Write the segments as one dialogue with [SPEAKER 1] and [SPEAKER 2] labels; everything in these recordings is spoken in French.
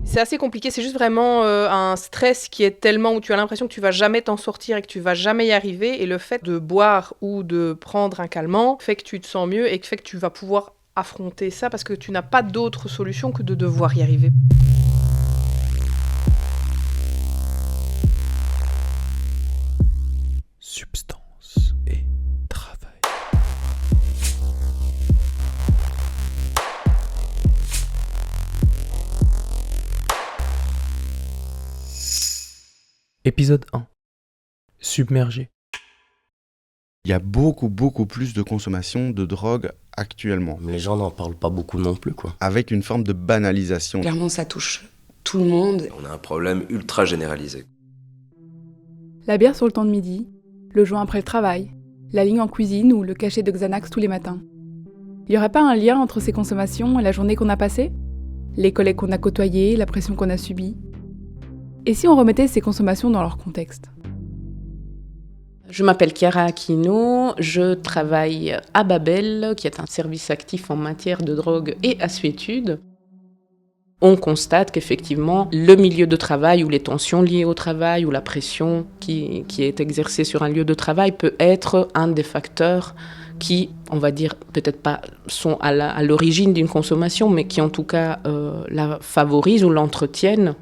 [SPEAKER 1] C'est assez compliqué, c'est juste vraiment un stress qui est tellement où tu as l'impression que tu vas jamais t'en sortir et que tu vas jamais y arriver. Et le fait de boire ou de prendre un calmant fait que tu te sens mieux et fait que tu vas pouvoir affronter ça parce que tu n'as pas d'autre solution que de devoir y arriver.
[SPEAKER 2] Substance et travail. Épisode 1. Submergé.
[SPEAKER 3] Il y a beaucoup plus de consommation de drogue actuellement,
[SPEAKER 4] Les gens n'en parlent pas beaucoup non plus, quoi.
[SPEAKER 3] avec une forme de banalisation.
[SPEAKER 5] Clairement, ça touche tout le monde.
[SPEAKER 6] On a un problème ultra généralisé.
[SPEAKER 7] La bière sur le temps de midi, le joint après le travail, la ligne en cuisine ou le cachet de Xanax tous les matins. Il n'y aurait pas un lien entre ces consommations et la journée qu'on a passée ? Les collègues qu'on a côtoyés, la pression qu'on a subie ? Et si on remettait ces consommations dans leur contexte ?
[SPEAKER 8] Je m'appelle Chiara Aquino, je travaille à Babel, qui est un service actif en matière de drogue et assuétude. On constate qu'effectivement, le milieu de travail ou les tensions liées au travail ou la pression qui est exercée sur un lieu de travail peut être un des facteurs qui, on va dire, peut-être pas sont à l'origine d'une consommation, mais qui en tout cas la favorisent ou l'entretiennent.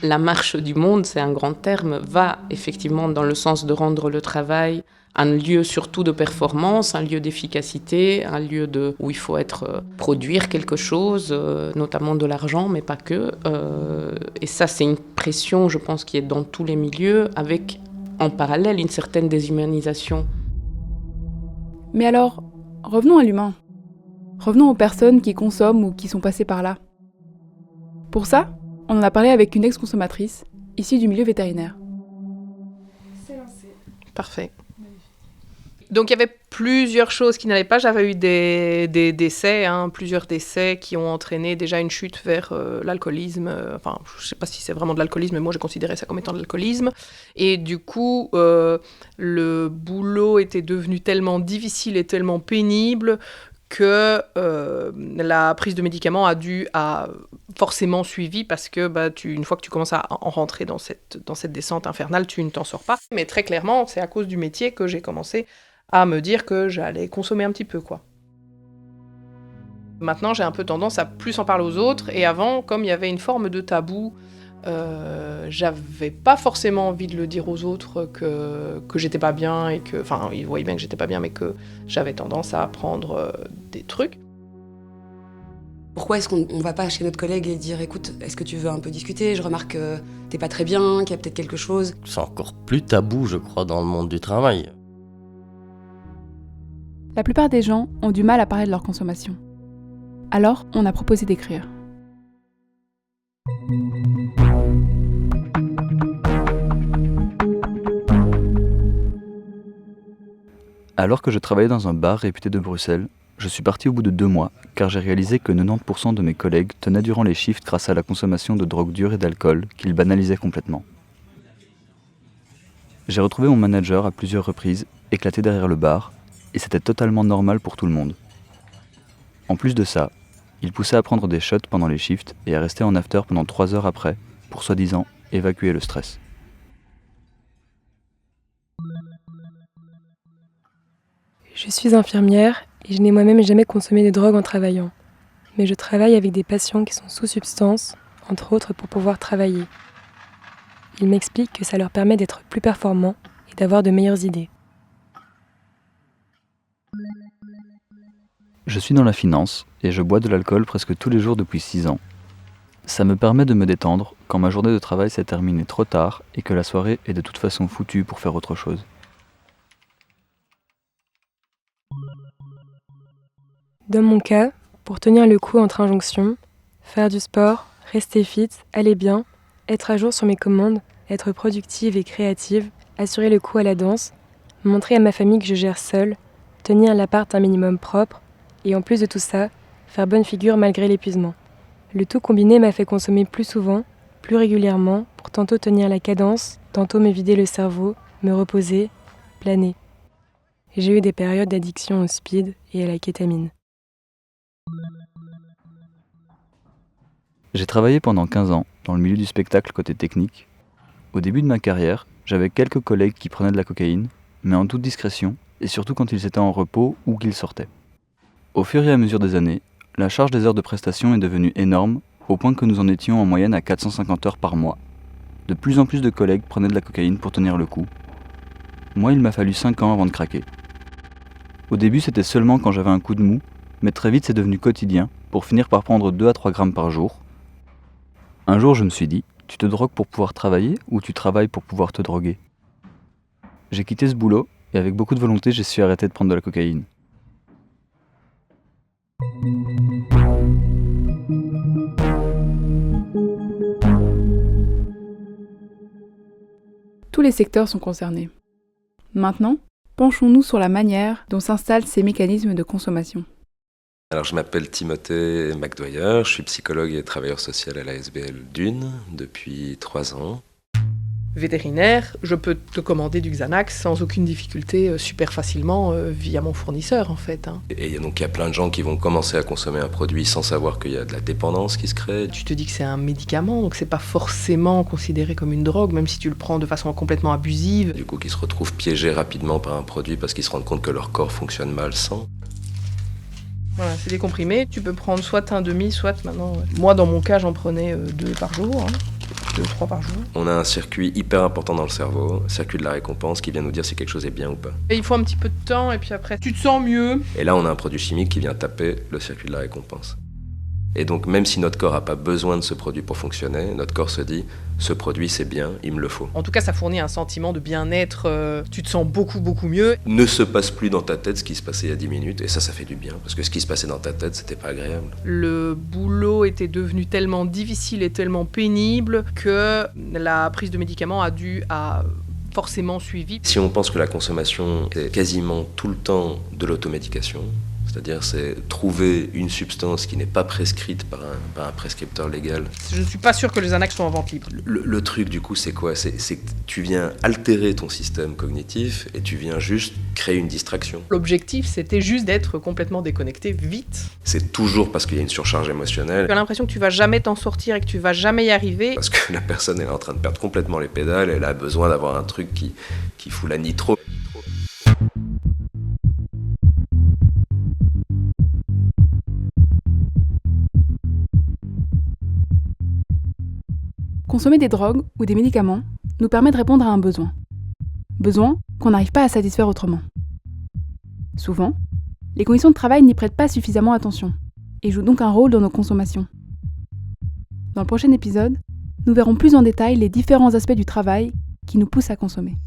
[SPEAKER 8] La marche du monde, c'est un grand terme, va effectivement dans le sens de rendre le travail un lieu surtout de performance, un lieu d'efficacité, un lieu où il faut produire quelque chose, notamment de l'argent, mais pas que. Et ça, c'est une pression, je pense, qui est dans tous les milieux, avec en parallèle une certaine déshumanisation.
[SPEAKER 7] Mais alors, revenons à l'humain. Revenons aux personnes qui consomment ou qui sont passées par là. Pour ça, on en a parlé avec une ex-consommatrice, issue du milieu vétérinaire.
[SPEAKER 1] Parfait. Donc il y avait plusieurs choses qui n'allaient pas. J'avais eu des décès, plusieurs décès qui ont entraîné déjà une chute vers l'alcoolisme. Enfin, je ne sais pas si c'est vraiment de l'alcoolisme, mais moi j'ai considéré ça comme étant de l'alcoolisme. Et du coup, le boulot était devenu tellement difficile et tellement pénible que la prise de médicaments a forcément suivi parce que une fois que tu commences à en rentrer dans cette descente infernale, tu ne t'en sors pas. Mais très clairement, c'est à cause du métier que j'ai commencé à me dire que j'allais consommer un petit peu, quoi. Maintenant, j'ai un peu tendance à plus en parler aux autres, et avant, comme il y avait une forme de tabou, j'avais pas forcément envie de le dire aux autres que j'étais pas bien, et que, enfin, ils voyaient bien que j'étais pas bien, mais que j'avais tendance à prendre des trucs.
[SPEAKER 5] Pourquoi est-ce qu'on va pas chez notre collègue et dire « Écoute, est-ce que tu veux un peu discuter ? Je remarque que t'es pas très bien, qu'il y a peut-être quelque chose. »
[SPEAKER 4] C'est encore plus tabou, je crois, dans le monde du travail.
[SPEAKER 7] La plupart des gens ont du mal à parler de leur consommation. Alors, on a proposé d'écrire.
[SPEAKER 9] Alors que je travaillais dans un bar réputé de Bruxelles, je suis parti au bout de 2 mois, car j'ai réalisé que 90% de mes collègues tenaient durant les shifts grâce à la consommation de drogue dure et d'alcool, qu'ils banalisaient complètement. J'ai retrouvé mon manager à plusieurs reprises, éclaté derrière le bar, et c'était totalement normal pour tout le monde. En plus de ça, il poussait à prendre des shots pendant les shifts et à rester en after pendant 3 heures après, pour soi-disant évacuer le stress.
[SPEAKER 10] Je suis infirmière et je n'ai moi-même jamais consommé de drogue en travaillant. Mais je travaille avec des patients qui sont sous substance, entre autres pour pouvoir travailler. Ils m'expliquent que ça leur permet d'être plus performants et d'avoir de meilleures idées.
[SPEAKER 9] Je suis dans la finance et je bois de l'alcool presque tous les jours depuis 6 ans. Ça me permet de me détendre quand ma journée de travail s'est terminée trop tard et que la soirée est de toute façon foutue pour faire autre chose.
[SPEAKER 10] Dans mon cas, pour tenir le coup entre injonctions, faire du sport, rester fit, aller bien, être à jour sur mes commandes, être productive et créative, assurer le coup à la danse, montrer à ma famille que je gère seule, tenir l'appart un minimum propre, et en plus de tout ça, faire bonne figure malgré l'épuisement. Le tout combiné m'a fait consommer plus souvent, plus régulièrement, pour tantôt tenir la cadence, tantôt me vider le cerveau, me reposer, planer. J'ai eu des périodes d'addiction au speed et à la kétamine.
[SPEAKER 9] J'ai travaillé pendant 15 ans dans le milieu du spectacle côté technique. Au début de ma carrière, j'avais quelques collègues qui prenaient de la cocaïne, mais en toute discrétion, et surtout quand ils étaient en repos ou qu'ils sortaient. Au fur et à mesure des années, la charge des heures de prestation est devenue énorme, au point que nous en étions en moyenne à 450 heures par mois. De plus en plus de collègues prenaient de la cocaïne pour tenir le coup. Moi, il m'a fallu 5 ans avant de craquer. Au début, c'était seulement quand j'avais un coup de mou, mais très vite c'est devenu quotidien, pour finir par prendre 2 à 3 grammes par jour. Un jour, je me suis dit, tu te drogues pour pouvoir travailler ou tu travailles pour pouvoir te droguer ? J'ai quitté ce boulot et avec beaucoup de volonté, j'ai su arrêter de prendre de la cocaïne.
[SPEAKER 7] Tous les secteurs sont concernés. Maintenant, penchons-nous sur la manière dont s'installent ces mécanismes de consommation.
[SPEAKER 6] Alors je m'appelle Timothée McDwyer, je suis psychologue et travailleur social à l'ASBL Dune depuis 3 ans.
[SPEAKER 1] Vétérinaire, je peux te commander du Xanax sans aucune difficulté, super facilement, via mon fournisseur en fait.
[SPEAKER 6] Et donc il y a plein de gens qui vont commencer à consommer un produit sans savoir qu'il y a de la dépendance qui se crée.
[SPEAKER 1] Tu te dis que c'est un médicament, donc c'est pas forcément considéré comme une drogue, même si tu le prends de façon complètement abusive.
[SPEAKER 6] Du coup qui se retrouvent piégés rapidement par un produit parce qu'ils se rendent compte que leur corps fonctionne mal sans.
[SPEAKER 1] Voilà, c'est des comprimés, tu peux prendre soit un demi, soit maintenant... Moi dans mon cas j'en prenais 2 par jour, 2-3 par jour.
[SPEAKER 6] On a un circuit hyper important dans le cerveau, le circuit de la récompense qui vient nous dire si quelque chose est bien ou pas.
[SPEAKER 1] Et il faut un petit peu de temps et puis après tu te sens mieux.
[SPEAKER 6] Et là on a un produit chimique qui vient taper le circuit de la récompense. Et donc même si notre corps n'a pas besoin de ce produit pour fonctionner, notre corps se dit ce produit c'est bien, il me le faut.
[SPEAKER 1] En tout cas ça fournit un sentiment de bien-être, tu te sens beaucoup mieux.
[SPEAKER 6] Ne se passe plus dans ta tête ce qui se passait il y a 10 minutes et ça fait du bien parce que ce qui se passait dans ta tête c'était pas agréable.
[SPEAKER 1] Le boulot était devenu tellement difficile et tellement pénible que la prise de médicaments a forcément suivi.
[SPEAKER 6] Si on pense que la consommation est quasiment tout le temps de l'automédication, c'est-à-dire c'est trouver une substance qui n'est pas prescrite par un prescripteur légal.
[SPEAKER 1] Je ne suis pas sûr que les Xanax sont en vente libre.
[SPEAKER 6] Le truc du coup c'est quoi ? C'est que tu viens altérer ton système cognitif et tu viens juste créer une distraction.
[SPEAKER 1] L'objectif c'était juste d'être complètement déconnecté vite.
[SPEAKER 6] C'est toujours parce qu'il y a une surcharge émotionnelle.
[SPEAKER 1] Tu as l'impression que tu vas jamais t'en sortir et que tu vas jamais y arriver.
[SPEAKER 6] Parce que la personne elle est en train de perdre complètement les pédales, elle a besoin d'avoir un truc qui fout la nitro.
[SPEAKER 7] Consommer des drogues ou des médicaments nous permet de répondre à un besoin. Besoin qu'on n'arrive pas à satisfaire autrement. Souvent, les conditions de travail n'y prêtent pas suffisamment attention et jouent donc un rôle dans nos consommations. Dans le prochain épisode, nous verrons plus en détail les différents aspects du travail qui nous poussent à consommer.